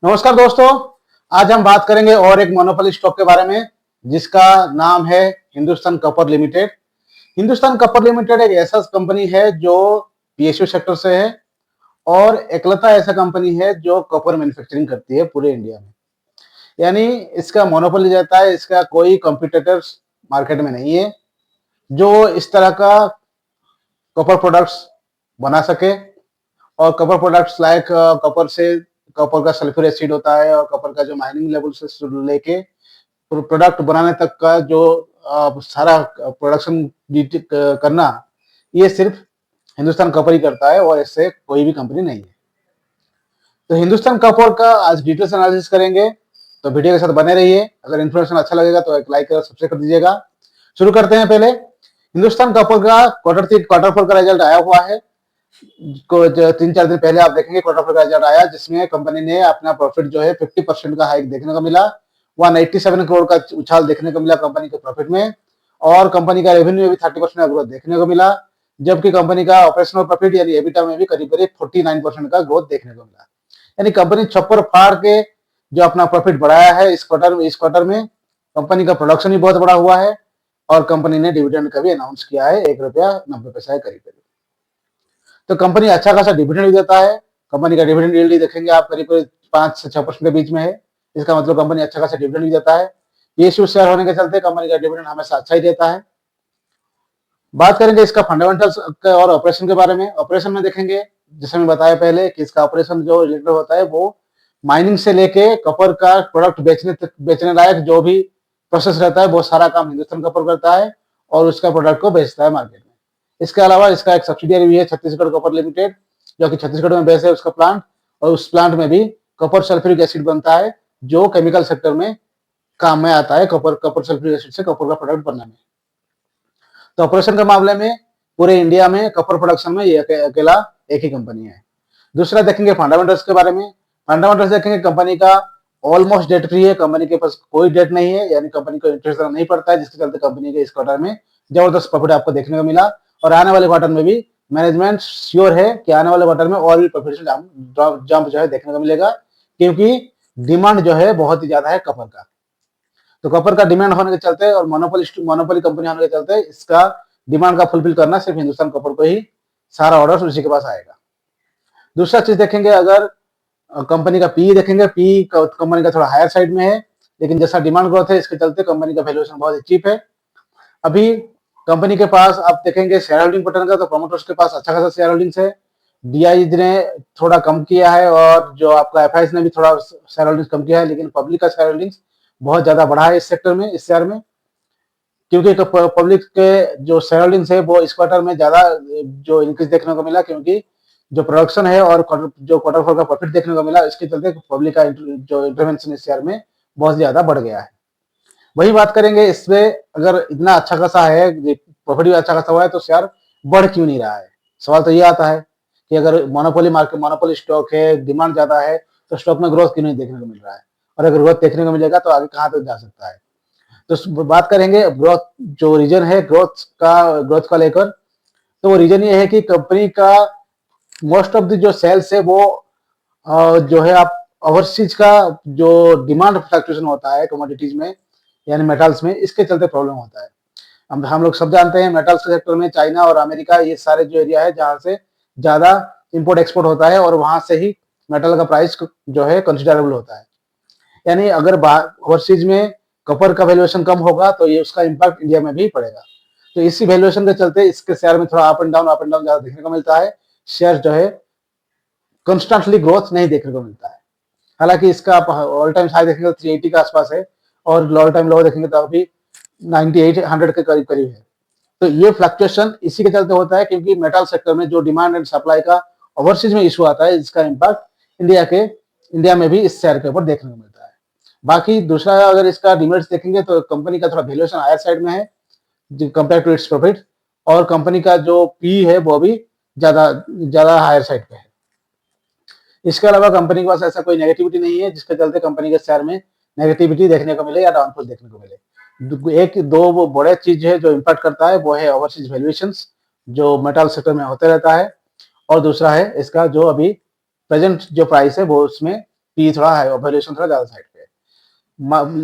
नमस्कार दोस्तों। आज हम बात करेंगे और एक मोनोपोली स्टॉक के बारे में जिसका नाम है Hindustan copper limited. Hindustan copper limited एक ऐसा कंपनी है जो पीएसयू सेक्टर से है और एकलता ऐसा कंपनी है जो कॉपर मैन्युफैक्चरिंग करती है पूरे इंडिया में। यानी इसका मोनोपोली रहता है, इसका कोई कॉम्पिटिटर्स मार्केट में नहीं है जो इस तरह का कॉपर प्रोडक्ट्स बना सके। और कॉपर प्रोडक्ट्स लाइक कॉपर से कॉपर का सल्फ्यूर एसिड होता है और कॉपर का जो माइनिंग लेवल से लेके प्रोडक्ट बनाने तक का जो सारा प्रोडक्शन करना, ये सिर्फ हिंदुस्तान कॉपर ही करता है और इससे कोई भी कंपनी नहीं है। तो हिंदुस्तान कॉपर का आज डिटेल्स एनालिसिस करेंगे, तो वीडियो के साथ बने रहिए। अगर इन्फॉर्मेशन अच्छा लगेगा तो एक लाइक और सब्सक्राइब कर दीजिएगा। शुरू करते हैं। पहले हिंदुस्तान कॉपर का क्वार्टर फोर का रिजल्ट आया हुआ है। 3-4 दिन पहले आप देखेंगे क्वार्टर फोर का रिजल्ट आया, जिसमें कंपनी ने अपना प्रॉफिट जो है 50% का हाइक देखने को मिला। 187 करोड़ का उछाल देखने को मिला कंपनी के प्रॉफिट में, और कंपनी का रेवेन्यू में भी 30% का ग्रोथ देखने को मिला, जबकि कंपनी का ऑपरेशनल प्रॉफिट यानी एबिटा में भी करीब करीब 49% का ग्रोथ देखने को मिला। यानी कंपनी छप्पर फाड़ के जो अपना प्रॉफिट बढ़ाया है इस क्वार्टर में कंपनी का प्रोडक्शन भी बहुत बड़ा हुआ है, और कंपनी ने डिविडेंड का भी अनाउंस किया है, ₹1.90 करीब करीब। तो कंपनी अच्छा खासा डिविडेंड भी देता है। कंपनी का डिविडेंड यील्ड देखेंगे आप करीब करीब 5 से 6% के बीच में है। इसका मतलब कंपनी अच्छा खासा डिविडेंड भी देता है। पीएसयू शेयर होने के चलते कंपनी का डिविडेंड हमेशा अच्छा ही देता है। बात करेंगे इसका फंडामेंटल्स और ऑपरेशन के बारे में। ऑपरेशन में देखेंगे, जैसे मैं बताया पहले कि इसका ऑपरेशन जो रिलेटेड होता है वो माइनिंग से लेके कॉपर का प्रोडक्ट बेचने लायक जो भी प्रोसेस रहता है वो सारा काम हिंदुस्तान कॉपर करता है और उसका प्रोडक्ट को बेचता है मार्केट में। इसके अलावा इसका एक सब्सिडियरी भी है छत्तीसगढ़ कॉपर लिमिटेड, जो कि छत्तीसगढ़ में बेस है उसका प्लांट, और उस प्लांट में भी कॉपर सल्फ्यूरिक एसिड बनता है जो केमिकल सेक्टर में काम में आता है, कॉपर सल्फ्यूरिक एसिड से कॉपर का प्रोडक्ट बनने में। तो ऑपरेशन के मामले में पूरे इंडिया में कॉपर प्रोडक्शन में ये अकेला एक ही कंपनी है। दूसरा देखेंगे फंडामेंटल्स के बारे में। फंडामेंटल्स देखेंगे, कंपनी का ऑलमोस्ट डेट फ्री है, कंपनी के पास कोई डेट नहीं है, यानी कंपनी को इंटरेस्ट देना नहीं पड़ता है, जिसके चलते कंपनी के इस क्वार्टर में जबरदस्त प्रॉफिट आपको देखने को मिला। और आने वाले क्वार्टर में भी मैनेजमेंट श्योर है कि आने वाले क्वार्टर में और भी प्रॉफिट जंप जो है देखने को मिलेगा, क्योंकि डिमांड जो है बहुत ही ज्यादा है कॉपर का। तो कॉपर का डिमांड होने के चलते और मोनोपोली कंपनी होने के चलते इसका डिमांड का फुलफिल करना सिर्फ हिंदुस्तान कॉपर को ही सारा ऑर्डर उसी के पास आएगा। दूसरा चीज देखेंगे, अगर कंपनी का पी देखेंगे, पी कंपनी का थोड़ा हायर साइड में है, लेकिन जैसा डिमांड ग्रोथ है इसके चलते कंपनी का वैल्यूएशन बहुत चीप है। अभी कंपनी के पास आप देखेंगे शेयर होल्डिंग पैटर्न का, तो प्रोमोटर्स के पास अच्छा खासा शेयर होल्डिंग्स है। डीआई ने थोड़ा कम किया है और जो आपका एफआईएस ने भी थोड़ा शेयर होल्डिंग्स कम किया है, लेकिन पब्लिक का शेयर होल्डिंग्स बहुत ज्यादा बढ़ा है इस सेक्टर में, इस शेयर में, क्योंकि पब्लिक के जो शेयर होल्डिंग्स है वो इस क्वार्टर में ज्यादा जो इंक्रीज देखने को मिला, क्योंकि जो प्रोडक्शन है और जो क्वार्टर फोर का प्रॉफिट देखने को मिला, इसके चलते पब्लिक का जो इंटरवेंशन इस शेयर में बहुत ज्यादा बढ़ गया है। वही बात करेंगे, इसमें अगर इतना अच्छा खासा है, प्रॉफिट भी अच्छा खासा हुआ है, तो शेयर बढ़ क्यों नहीं रहा है। सवाल तो ये आता है कि अगर मोनोपोली स्टॉक है, डिमांड ज्यादा है, तो स्टॉक में ग्रोथ क्यों नहीं देखने को मिल रहा है, और अगर ग्रोथ देखने को मिलेगा तो आगे कहाँ तक जा सकता है। तो बात करेंगे ग्रोथ, जो रीजन है ग्रोथ का लेकर, तो वो रीजन ये है कि कंपनी का मोस्ट ऑफ द जो सेल्स है वो जो है आप ओवरसीज का जो डिमांड फ्लक्चुएशन होता है कमोडिटीज में यानी मेटल्स में, इसके चलते प्रॉब्लम होता है। हम लोग सब जानते हैं मेटल्स के सेक्टर में चाइना और अमेरिका ये सारे जो एरिया है जहां से ज्यादा इंपोर्ट एक्सपोर्ट होता है, और वहां से ही मेटल का प्राइस जो है कंसिडरेबल होता है। यानी अगर ओवरसीज में कॉपर का वैल्यूएशन कम होगा तो ये उसका इम्पैक्ट इंडिया में भी पड़ेगा। तो इसी वैल्यूएशन के चलते इसके शेयर में थोड़ा अप एंड डाउन ज्यादा देखने को मिलता है। शेयर जो है कंस्टेंटली ग्रोथ नहीं देखने को मिलता है। हालांकि इसका आप ऑल टाइम हाई देखेंगे तो 380 के आसपास है, और ऑल टाइम लो देखेंगे तो अभी 98-100 के करीब करीब है। तो ये फ्लक्चुएशन इसी के चलते होता है, क्योंकि मेटल सेक्टर में जो डिमांड एंड सप्लाई का ओवरसीज में इशू आता है, इसका इम्पैक्ट इंडिया में भी इस शेयर के ऊपर देखने को मिलता है। बाकी दूसरा, अगर इसका डिमेरिट्स देखेंगे तो कंपनी का थोड़ा वैल्यूएशन हायर साइड में है कंपेयर टू इट्स प्रॉफिट, और कंपनी का जो पी है वो भी ज्यादा ज्यादा हायर साइड पे है। इसके अलावा कंपनी के पास ऐसा कोई नेगेटिविटी नहीं है जिसके चलते कंपनी के शेयर में नेगेटिविटी देखने को मिले या डाउनफॉल देखने को मिले। एक दो वो बड़े चीज है जो इम्पैक्ट करता है, वो है ओवरसीज वैल्यूएशंस जो मेटल सेक्टर में होते रहता है, और दूसरा है इसका जो अभी प्रेजेंट जो प्राइस है वो उसमें पी थोड़ा हाई, वैल्यूएशन थोड़ा ज्यादा साइड पे है।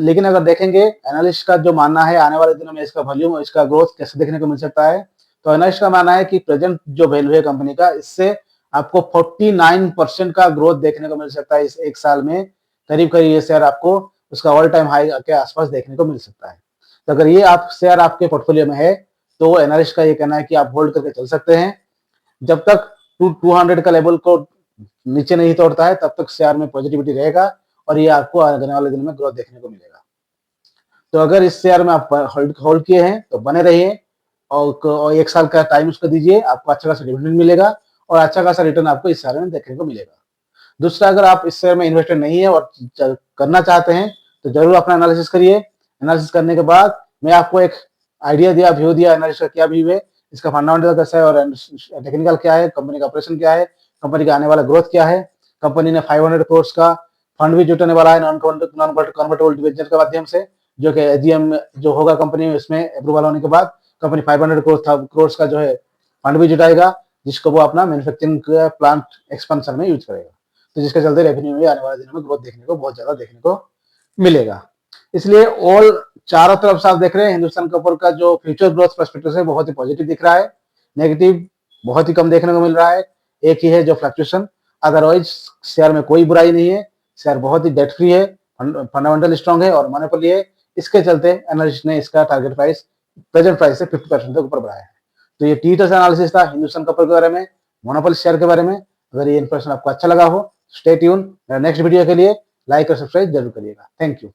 लेकिन अगर देखेंगे एनालिस्ट का जो मानना है आने वाले दिनों में इसका वॉल्यूम और इसका ग्रोथ कैसे देखने को मिल सकता है, तो एनालिस्ट का मानना है कि प्रेजेंट जो वैल्यू है कंपनी का, इससे आपको 49% का ग्रोथ देखने को मिल सकता है इस एक साल में। करीब करीब ये शेयर आपको उसका ऑल टाइम हाई के आसपास देखने को मिल सकता है। तो अगर ये आप शेयर आपके पोर्टफोलियो में है तो एनालिस्ट का ये कहना है कि आप होल्ड करके चल सकते हैं। जब तक 200 का लेवल को नीचे नहीं तोड़ता है तब तक शेयर में पॉजिटिविटी रहेगा और ये आपको आने वाले दिन में ग्रोथ देखने को मिलेगा। तो अगर इस शेयर में आप होल्ड किए हैं तो बने रहिए और एक साल का टाइम उसको दीजिए, आपको अच्छा खासा डिविडेंड मिलेगा और अच्छा खासा रिटर्न आपको इस शेयर में देखने को मिलेगा। दूसरा, अगर आप इस शेयर में इन्वेस्टेड नहीं है और करना चाहते हैं तो जरूर अपना एनालिसिस करिए। एनालिसिस करने के बाद मैं आपको एक आइडिया दिया, व्यू दिया एनालिसिस का क्या व्यू है, इसका फंडामेंटल कैसा है और टेक्निकल क्या है, कंपनी का ऑपरेशन क्या है, कंपनी का आने वाला ग्रोथ क्या है। कंपनी ने 500 करोड़ का फंड भी जुटाने वाला है नॉन कन्वर्टेबल डिबेंचर के माध्यम से, जो कि एजीएम जो होगा कंपनी में उसमें अप्रूवल होने के बाद कंपनी 500 करोड़ का जो है फंड भी जुटाएगा, जिसको वो अपना मैन्युफैक्चरिंग प्लांट एक्सपेंशन में यूज करेगा। तो जिसके चलते रेवेन्यू में आने वाले दिनों में ग्रोथ देखने को बहुत ज्यादा देखने को मिलेगा। इसलिए ऑल चारों तरफ से आप देख रहे हैं हिंदुस्तान कॉपर का जो फ्यूचर ग्रोथ पर्सपेक्टिव है बहुत ही पॉजिटिव दिख रहा है। नेगेटिव बहुत ही कम देखने को मिल रहा है, एक ही है जो फ्लक्चुएशन। अदरवाइज शेयर में कोई बुराई नहीं है, शेयर बहुत ही डेट फ्री है, फंडामेंटल स्ट्रॉन्ग है और मोनोपोली है। इसके चलते एनालिस्ट ने इसका टारगेट प्राइस प्रेजेंट प्राइस से 50% तक ऊपर बढ़ाया है। तो ये टी-टस एनालिसिस था हिंदुस्तान कॉपर के बारे में, मोनोपोली शेयर के बारे में। अगर ये इन्फॉर्मेशन आपको अच्छा लगा हो स्टे ट्यून। नेक्स्ट वीडियो के लिए लाइक और सब्सक्राइब जरूर करिएगा। Thank you.